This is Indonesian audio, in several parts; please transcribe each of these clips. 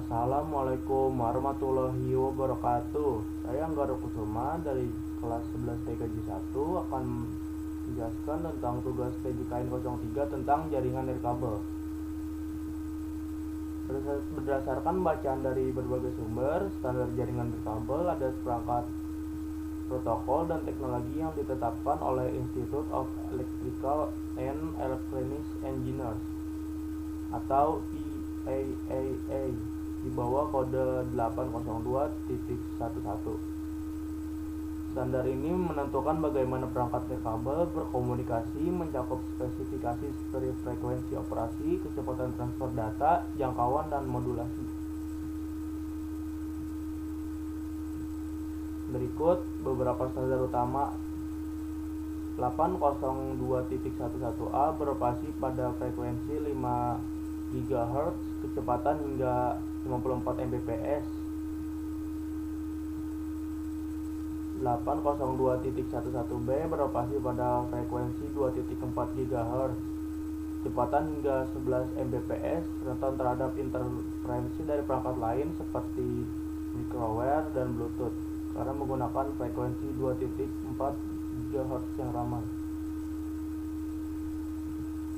Assalamualaikum warahmatullahi wabarakatuh. Saya Anggara Kusuma dari kelas 11 TKJ 1 akan menjelaskan tentang tugas PJKN 03 tentang jaringan nirkabel. Berdasarkan bacaan dari berbagai sumber, standar jaringan nirkabel ada seperangkat protokol dan teknologi yang ditetapkan oleh Institute of Electrical and Electronics Engineers atau IAEA di bawah kode 802.11. Standar ini menentukan bagaimana perangkat nirkabel berkomunikasi, mencakup spesifikasi seperti frekuensi operasi, kecepatan transfer data, jangkauan, dan modulasi. Berikut beberapa standar utama. 802.11a beroperasi pada frekuensi 5 GHz, kecepatan hingga 54 Mbps. 802.11b beroperasi pada frekuensi 2.4 GHz, kecepatan hingga 11 Mbps, rentan terhadap interferensi dari perangkat lain seperti microwave dan Bluetooth karena menggunakan frekuensi 2.4 GHz yang ramai.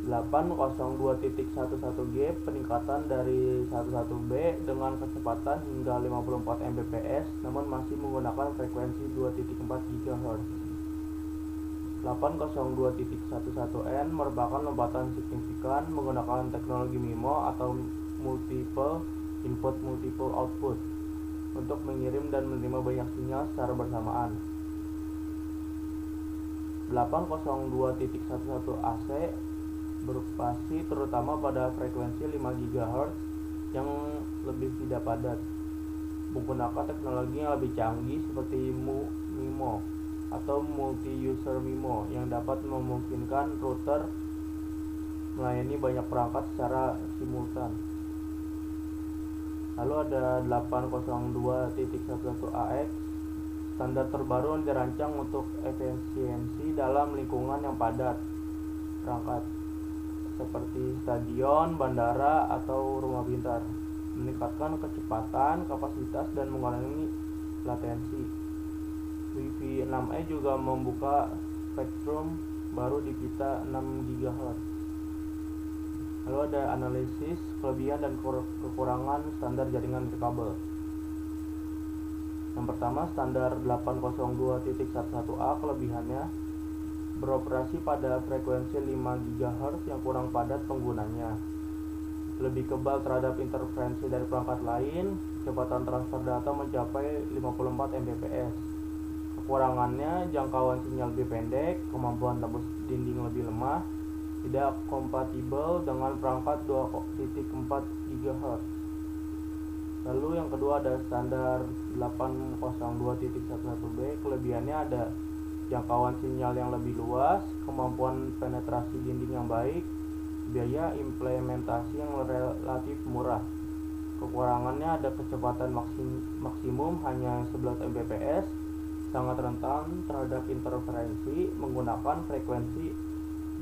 802.11g peningkatan dari 11b dengan kecepatan hingga 54 Mbps namun masih menggunakan frekuensi 2.4 GHz. 802.11n merupakan lompatan signifikan menggunakan teknologi MIMO atau multiple input multiple output untuk mengirim dan menerima banyak sinyal secara bersamaan. 802.11ac beroperasi terutama pada frekuensi 5 GHz yang lebih tidak padat, menggunakan teknologi yang lebih canggih seperti MIMO atau multi-user MIMO yang dapat memungkinkan router melayani banyak perangkat secara simultan. Lalu ada 802.11ax, standar terbaru yang dirancang untuk efisiensi dalam lingkungan yang padat perangkat seperti stadion, bandara, atau rumah pintar, meningkatkan kecepatan, kapasitas, dan mengurangi latensi. Wi-Fi 6E juga membuka spektrum baru di pita 6 GHz. Lalu ada analisis kelebihan dan kekurangan standar jaringan nirkabel. Yang pertama, standar 802.11a kelebihannya beroperasi pada frekuensi 5 GHz yang kurang padat penggunanya, lebih kebal terhadap interferensi dari perangkat lain, kecepatan transfer data mencapai 54 Mbps. Kekurangannya, jangkauan sinyal lebih pendek, kemampuan tembus dinding lebih lemah, tidak kompatibel dengan perangkat 2.4 GHz. Lalu yang kedua ada standar 802.11b, kelebihannya ada jangkauan sinyal yang lebih luas, kemampuan penetrasi dinding yang baik, biaya implementasi yang relatif murah. Kekurangannya ada kecepatan maksimum hanya 11 Mbps, sangat rentan terhadap interferensi, menggunakan frekuensi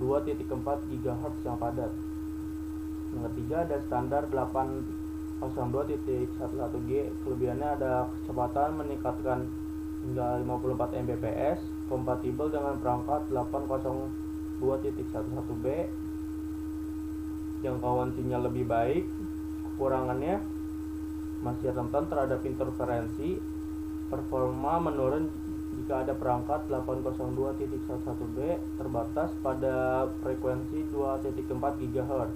2.4 GHz yang padat. Yang ketiga ada standar 802.11g, kelebihannya ada kecepatan meningkatkan hingga 54 Mbps, kompatibel dengan perangkat 802.11b, jangkauan sinyal lebih baik. Kekurangannya masih rentan terhadap interferensi, performa menurun jika ada perangkat 802.11b terbatas pada frekuensi 2.4 GHz.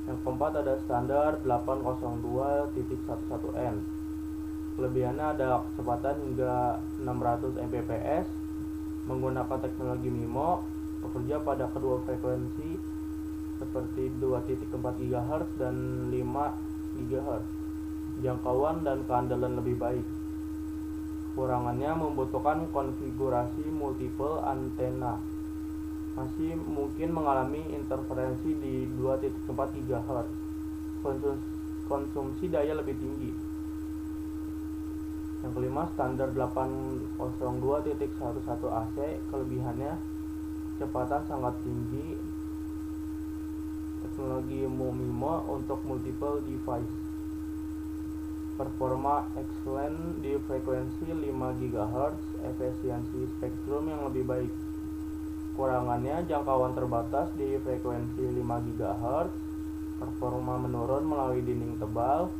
Yang keempat ada standar 802.11n, kelebihannya ada kecepatan hingga 600 Mbps, menggunakan teknologi MIMO, bekerja pada kedua frekuensi seperti 2.4 GHz dan 5 GHz, jangkauan dan keandalan lebih baik. Kekurangannya membutuhkan konfigurasi multiple antena, masih mungkin mengalami interferensi di 2.4 GHz, konsumsi daya lebih tinggi. Yang kelima, standar 802.11ac, kelebihannya kecepatan sangat tinggi, teknologi MIMO untuk multiple device, performa excellent di frekuensi 5 GHz, efisiensi spektrum yang lebih baik. Kurangannya, jangkauan terbatas di frekuensi 5 GHz, performa menurun melalui dinding tebal,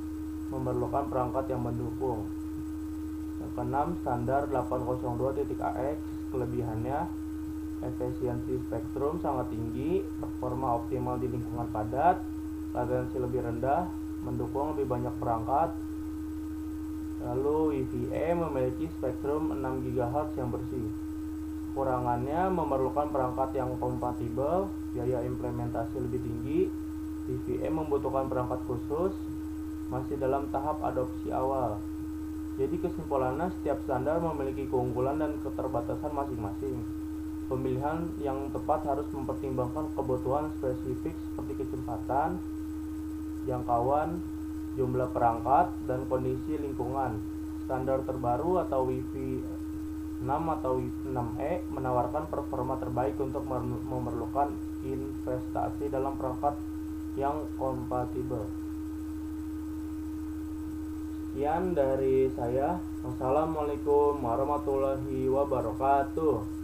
memerlukan perangkat yang mendukung. Yang keenam, standar 802.ax, kelebihannya efisiensi spektrum sangat tinggi, performa optimal di lingkungan padat, latensi lebih rendah, mendukung lebih banyak perangkat. Lalu WiFi memiliki spektrum 6 GHz yang bersih. Kurangannya, memerlukan perangkat yang kompatibel, biaya implementasi lebih tinggi, WiFi membutuhkan perangkat khusus, masih dalam tahap adopsi awal. Jadi kesimpulannya, setiap standar memiliki keunggulan dan keterbatasan masing-masing. Pemilihan yang tepat harus mempertimbangkan kebutuhan spesifik seperti kecepatan, jangkauan, jumlah perangkat, dan kondisi lingkungan. Standar terbaru atau Wi-Fi 6 atau Wi-Fi 6E menawarkan performa terbaik untuk memerlukan investasi dalam perangkat yang kompatibel. Sekian dari saya. Wassalamualaikum warahmatullahi wabarakatuh.